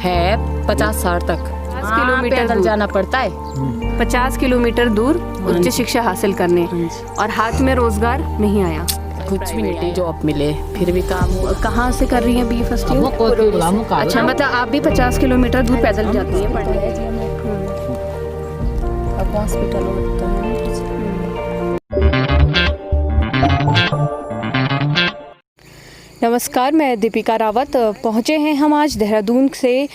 है 50-60 तक। 50 किलोमीटर पैदल दूर जाना पड़ता है। 50 किलोमीटर दूर उच्च शिक्षा हासिल करने, और हाथ में रोजगार नहीं आया, कुछ भी नहीं जॉब मिले, फिर भी काम हुआ। कहाँ से कर रही हैं बीए फर्स्ट ईयर? अच्छा, मतलब आप भी 50 किलोमीटर दूर पैदल जाती हैं पढ़ने? अब हॉस्पिटल होता है। नमस्कार, मैं दीपिका रावत। पहुँचे हैं हम आज देहरादून से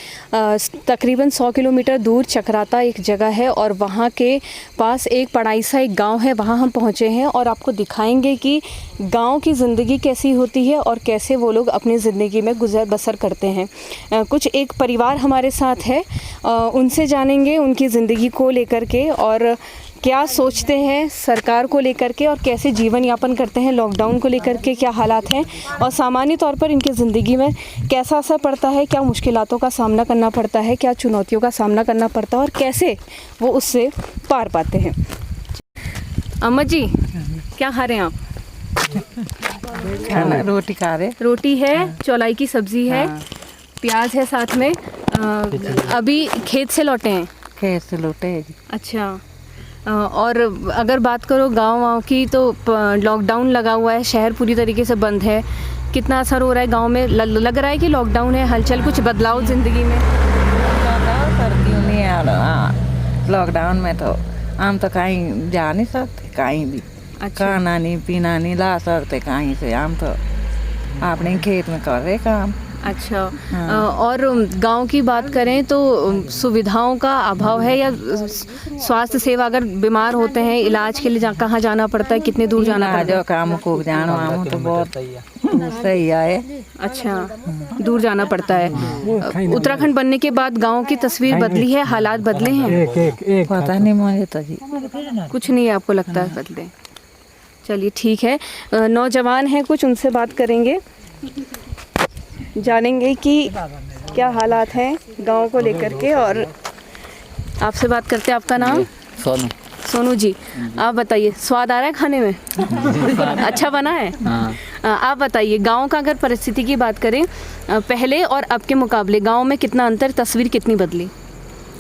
तकरीबन 100 किलोमीटर दूर चक्राता एक जगह है, और वहाँ के पास एक पड़ाइसा एक गांव है, वहाँ हम पहुँचे हैं और आपको दिखाएंगे कि गांव की ज़िंदगी कैसी होती है और कैसे वो लोग अपनी ज़िंदगी में गुजर बसर करते हैं। कुछ एक परिवार हमारे साथ है, उनसे जानेंगे उनकी ज़िंदगी को लेकर के और क्या सोचते हैं सरकार को लेकर के, और कैसे जीवन यापन करते हैं, लॉकडाउन को लेकर के क्या हालात हैं, और सामान्य तौर पर इनकी ज़िंदगी में कैसा असर पड़ता है, क्या मुश्किलातों का सामना करना पड़ता है, क्या चुनौतियों का सामना करना पड़ता है और कैसे वो उससे पार पाते हैं। अम्मा जी, क्या खा रहे हैं आप? खाना रोटी खा रहे। रोटी है, चौलाई की सब्जी है, प्याज है साथ में। अभी खेत से लौटे हैं? खेत से लौटे हैं जी। अच्छा, और अगर बात करो गांव की, तो लॉकडाउन लगा हुआ है, शहर पूरी तरीके से बंद है। कितना असर हो रहा है गांव में? लग रहा है कि लॉकडाउन है, हलचल, कुछ बदलाव ज़िंदगी में? सर्दियों नहीं आ रहा लॉकडाउन में, तो हम तो कहीं जा नहीं सकते, कहीं भी। अच्छा। खाना नहीं पीना नहीं ला सकते कहीं से, हम तो अपने खेत में कर रहे काम। अच्छा। और गांव की बात करें तो सुविधाओं का अभाव है, या स्वास्थ्य सेवा अगर बीमार होते हैं इलाज के लिए कहाँ जाना पड़ता है, कितने दूर जाना पड़ता है? काम को जानो हम तो बहुत सही आए। अच्छा, दूर जाना पड़ता है। उत्तराखंड बनने के बाद गांव की तस्वीर बदली है, हालात बदले हैं? पता नहीं मुझे तो जी, कुछ नहीं है, आपको लगता है बदले? चलिए ठीक है, नौजवान हैं कुछ, उनसे बात करेंगे, जानेंगे कि क्या हालात हैं गांव को लेकर के। और आपसे बात करते हैं। आपका नाम? सोनू। सोनू जी, आप बताइए, स्वाद आ रहा है खाने में? अच्छा बना है? आप बताइए, गांव का अगर परिस्थिति की बात करें, पहले और अब के मुकाबले गांव में कितना अंतर, तस्वीर कितनी बदली?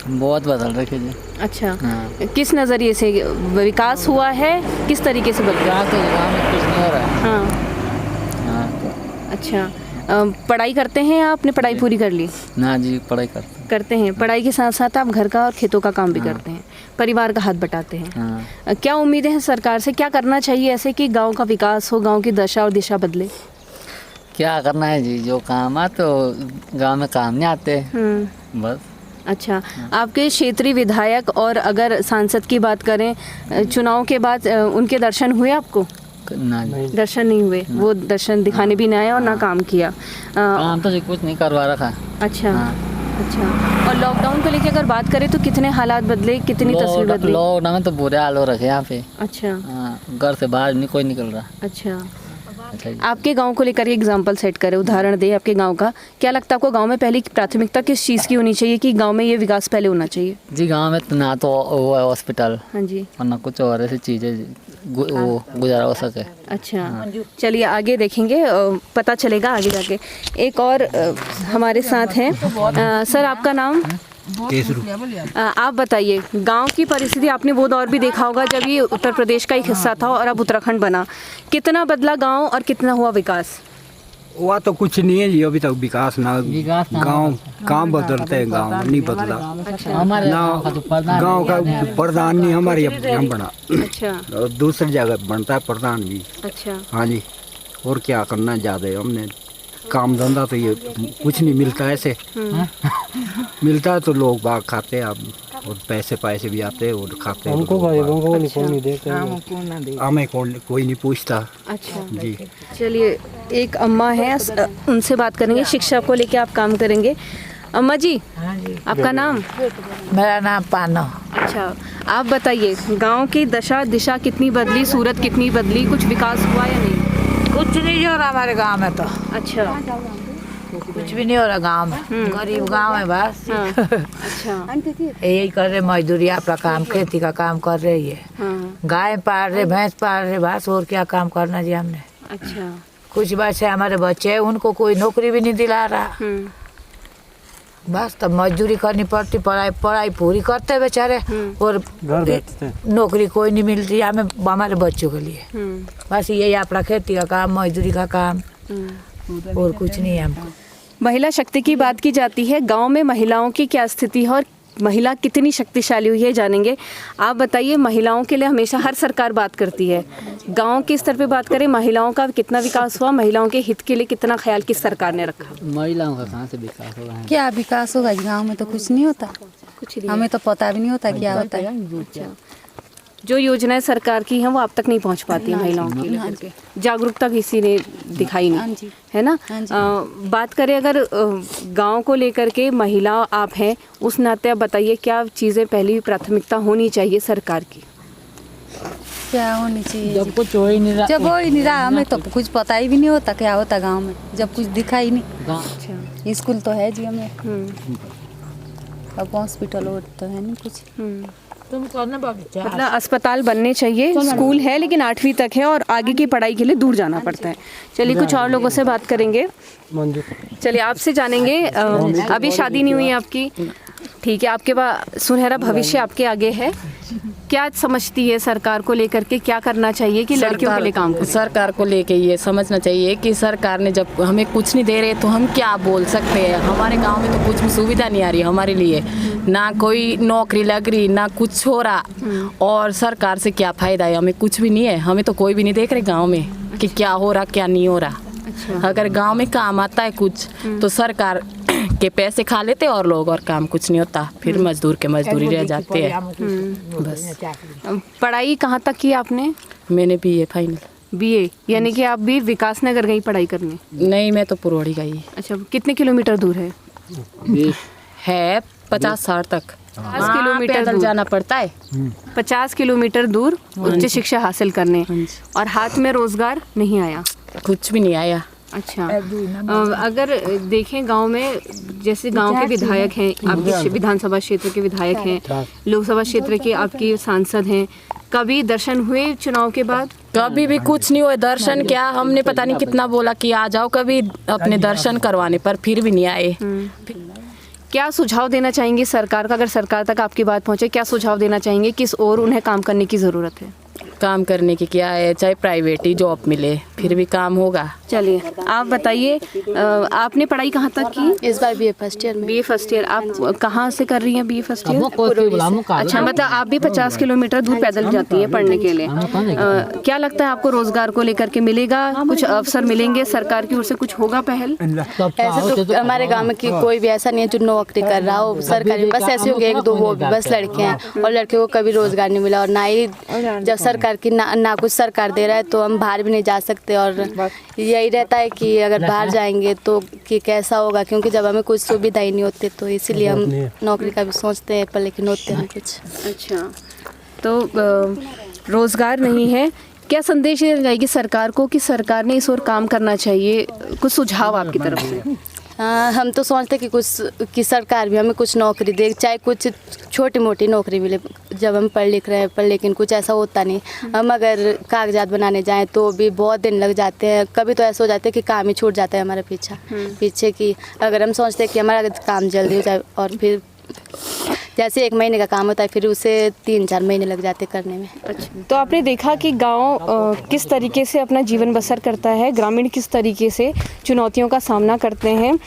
बहुत बदल रखी है। अच्छा, किस नज़रिए से विकास हुआ है, किस तरीके से बदला? यहाँ तो गाँव में कुछ नहीं हो रहा है। हाँ। अच्छा, पढ़ाई करते हैं आप? आपने पढ़ाई पूरी कर ली? ना जी, पढ़ाई करते हैं। पढ़ाई के साथ साथ आप घर का और खेतों का काम भी करते हैं, परिवार का हाथ बटाते हैं। हाँ। क्या उम्मीदें हैं सरकार से, क्या करना चाहिए ऐसे कि गांव का विकास हो, गांव की दशा और दिशा बदले? क्या करना है जी, जो काम है तो गांव में काम नहीं आते बस। अच्छा, आपके क्षेत्रीय विधायक और अगर सांसद की बात करें, चुनाव के बाद उनके दर्शन हुए आपको? ना जी, दर्शन नहीं हुए, वो दर्शन दिखाने भी नहीं आया और ना काम किया। काम तो जी कुछ नहीं करवा रखा। अच्छा। अच्छा, और लॉकडाउन को लेकर अगर बात करें तो कितने हालात बदले, कितनी तस्वीर बदली? लॉकडाउन में तो बुरे हाल हो रखे यहाँ पे। अच्छा। हाँ, घर से बाहर नहीं कोई निकल रहा। अच्छा, अच्छा जी। आपके गांव को लेकर एग्जांपल सेट करें, उदाहरण दे आपके गांव का। क्या लगता है आपको, गांव में पहली प्राथमिकता किस चीज़ की होनी चाहिए कि गांव में ये विकास पहले होना चाहिए? जी, गांव में तो ना तो वो है हॉस्पिटल, हाँ जी, और ना कुछ और ऐसी चीज़ें वो गुजारा हो सके। अच्छा, चलिए आगे देखेंगे, पता चलेगा आगे जाके। एक और हमारे साथ हैं, सर आपका नाम? आप बताइए, गांव की परिस्थिति आपने वो दौर भी देखा होगा जब ये उत्तर प्रदेश का एक हिस्सा था और अब उत्तराखंड बना, कितना बदला गांव और कितना हुआ विकास? हुआ तो कुछ नहीं है जी, अभी तक विकास ना। गांव काम बदलते हैं, गांव नहीं बदला। ना गांव का प्रधान नहीं हमारे यहाँ बना। अच्छा। और दूसरी जगह बनता है प्रधान भी। अच्छा। हाँ जी, और क्या करना ज़्यादा हमने, काम धंधा तो ये कुछ नहीं मिलता ऐसे। मिलता है तो लोग बाग खाते हैं अब, और पैसे भी आते हैं और खाते हैं। हमें कोई नहीं पूछता। अच्छा जी, चलिए, एक अम्मा है, उनसे बात करेंगे, शिक्षा को लेके आप काम करेंगे। अम्मा जी, आपका नाम? मेरा नाम पानो। अच्छा, आप बताइए, गांव की दशा दिशा कितनी बदली, सूरत कितनी बदली, कुछ विकास हुआ या नहीं? कुछ नहीं हो रहा हमारे गांव में तो। अच्छा, कुछ भी नहीं हो रहा गांव में, गरीब गांव है बस। हाँ। अच्छा, यही कर रहे, मजदूरी अपना काम, खेती का काम कर रही है। हाँ। गाय पाल रहे, भैंस पाल रहे, बस और क्या काम करना जी हमने। अच्छा। कुछ बच्चे हमारे बच्चे हैं, उनको कोई नौकरी भी नहीं दिला रहा। बस तब मजदूरी करनी पड़ती, पढ़ाई पूरी करते बेचारे और नौकरी कोई नहीं मिलती हमें हमारे बच्चों के लिए। बस यही अपना खेती का काम, मजदूरी का काम और कुछ नहीं है हमको। महिला शक्ति की बात की जाती है, गांव में महिलाओं की क्या स्थिति है और महिला कितनी शक्तिशाली हुई है जानेंगे। आप बताइए, महिलाओं के लिए हमेशा हर सरकार बात करती है, गांव के स्तर पे बात करें, महिलाओं का कितना विकास हुआ, महिलाओं के हित के लिए कितना ख्याल किस सरकार ने रखा? महिलाओं का कहाँ से विकास होगा? क्या विकास होगा? गांव में तो कुछ नहीं होता, कुछ नहीं, हमें तो पता भी नहीं होता क्या होता है। जो योजनाएं सरकार की हैं वो आप तक नहीं पहुंच पाती है महिलाओं के लिए, जागरूकता किसी ने दिखाई नहीं, है ना? बात करें अगर गांव को लेकर के, महिला आप हैं उस नाते आप बताइए क्या चीज़ें पहली प्राथमिकता होनी चाहिए सरकार की? क्या होनी चाहिए? जब कुछ हो ही नहीं रहा, जब हो ही नहीं रहा, हमें तो कुछ पता ही भी नहीं होता क्या होता गांव में, जब कुछ दिखा ही नहीं। अच्छा, स्कूल तो है जी हमें, अब हॉस्पिटल और तो है नहीं कुछ। मतलब अस्पताल बनने चाहिए, स्कूल है लेकिन 8वीं तक है और आगे की पढ़ाई के लिए दूर जाना पड़ता है। चलिए कुछ और लोगों से बात करेंगे, चलिए आपसे जानेंगे। अभी शादी नहीं हुई है आपकी, ठीक है, आपके पास सुनहरा भविष्य आपके आगे है, क्या समझती है सरकार को लेकर के, क्या करना चाहिए कि लड़कियों के लिए काम करें? सरकार को लेके ये समझना चाहिए कि सरकार ने जब हमें कुछ नहीं दे रहे तो हम क्या बोल सकते हैं। हमारे गांव में तो कुछ भी सुविधा नहीं आ रही हमारे लिए, ना कोई नौकरी लग रही, ना कुछ हो रहा, और सरकार से क्या फ़ायदा है? हमें कुछ भी नहीं है, हमें तो कोई भी नहीं देख रहे गाँव में कि क्या हो रहा क्या नहीं हो रहा। अगर गांव में काम आता है कुछ तो सरकार के पैसे खा लेते और लोग, और काम कुछ नहीं होता, फिर मजदूर के मजदूरी रह जाते हैं। बस। पढ़ाई कहाँ तक की आपने? मैंने BA फाइनल। BA यानी कि आप भी विकास नगर गई पढ़ाई करने? नहीं, मैं तो पुरवाड़ी गई। अच्छा, कितने किलोमीटर दूर है? है 50-60 तक। 50 किलोमीटर पैदल जाना पड़ता है। 50 किलोमीटर दूर उच्च शिक्षा हासिल करने, और हाथ में रोजगार नहीं आया? कुछ भी नहीं आया। अच्छा, अगर देखें गांव में, जैसे गांव के विधायक हैं, आपके विधानसभा क्षेत्र के विधायक हैं, लोकसभा क्षेत्र के आपके सांसद हैं, कभी दर्शन हुए चुनाव के बाद? कभी भी कुछ नहीं हुए दर्शन, क्या हमने पता नहीं कितना बोला कि आ जाओ कभी अपने दर्शन करवाने, पर फिर भी नहीं आए। क्या सुझाव देना चाहेंगे सरकार का, अगर सरकार तक आपकी बात पहुंचे, क्या सुझाव देना चाहेंगे, किस ओर उन्हें काम करने की ज़रूरत है? काम करने की क्या है, चाहे प्राइवेट ही जॉब मिले फिर भी काम होगा। चलिए आप बताइए, आपने पढ़ाई कहाँ तक की? इस बार BA फर्स्ट ईयर में। BA first year. आप कहाँ से कर रही हैं BA फर्स्ट ईयर? अच्छा, मतलब आप भी 50 किलोमीटर दूर पैदल जाती हैं पढ़ने के लिए। क्या लगता है आपको रोजगार को लेकर के मिलेगा, कुछ अवसर मिलेंगे, सरकार की ओर से कुछ होगा पहल? ऐसे तो हमारे गांव में कोई भी ऐसा नहीं है जो नौकरी कर रहा हो सरकारी, बस ऐसे होंगे 1-2 वो भी बस लड़के हैं, और लड़के को कभी रोजगार नहीं मिला, और ना ही जब सरकार की ना कुछ सरकार दे रहा है तो हम बाहर भी नहीं जा सकते, और यही रहता है कि अगर बाहर जाएंगे तो कि कैसा होगा, क्योंकि जब हमें कुछ सुविधा ही नहीं होती तो इसीलिए हम नौकरी का भी सोचते हैं, पर लेकिन होते हैं कुछ। अच्छा, तो रोजगार नहीं है, क्या संदेश देना चाहिए सरकार को कि सरकार ने इस ओर काम करना चाहिए? कुछ सुझाव आपकी तरफ से? हम तो सोचते कि सरकार भी हमें कुछ नौकरी दे, चाहे कुछ छोटी मोटी नौकरी मिले, जब हम पढ़ लिख रहे हैं, पर लेकिन कुछ ऐसा होता नहीं। हम अगर कागजात बनाने जाएं तो भी बहुत दिन लग जाते हैं, कभी तो ऐसा हो जाता है कि काम ही छूट जाता है हमारा पीछे की अगर हम सोचते हैं कि हमारा काम जल्दी हो जाए, और फिर जैसे 1 महीने का काम होता है फिर उसे 3-4 महीने लग जाते करने में। अच्छा, तो आपने देखा कि गांव किस तरीके से अपना जीवन बसर करता है, ग्रामीण किस तरीके से चुनौतियों का सामना करते हैं।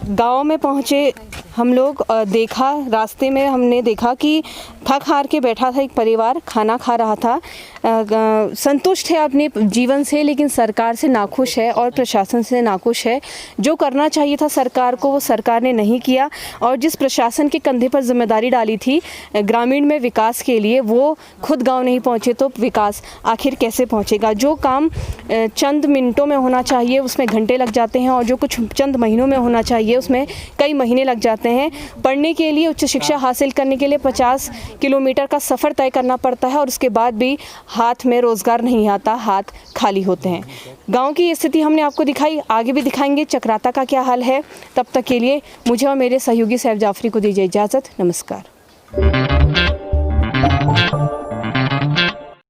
गांव में पहुंचे हम लोग, देखा रास्ते में हमने देखा कि थक हार के बैठा था एक परिवार, खाना खा रहा था, संतुष्ट है अपने जीवन से, लेकिन सरकार से नाखुश है और प्रशासन से नाखुश है। जो करना चाहिए था सरकार को वो सरकार ने नहीं किया, और जिस प्रशासन के कंधे पर जिम्मेदारी डाली थी ग्रामीण में विकास के लिए, वो खुद गांव नहीं पहुंचे तो विकास आखिर कैसे पहुंचेगा? जो काम चंद मिनटों में होना चाहिए उसमें घंटे लग जाते हैं, और जो कुछ चंद महीनों में होना चाहिए उसमें कई महीने लग जाते हैं। पढ़ने के लिए, उच्च शिक्षा हासिल करने के लिए 50 किलोमीटर का सफ़र तय करना पड़ता है, और उसके बाद भी हाथ में रोज़गार नहीं आता, हाथ खाली होते हैं। गांव की ये स्थिति हमने आपको दिखाई, आगे भी दिखाएंगे चक्राता का क्या हाल है। तब तक के लिए मुझे और मेरे सहयोगी सैफ जाफरी को दीजिए इजाज़त। नमस्कार।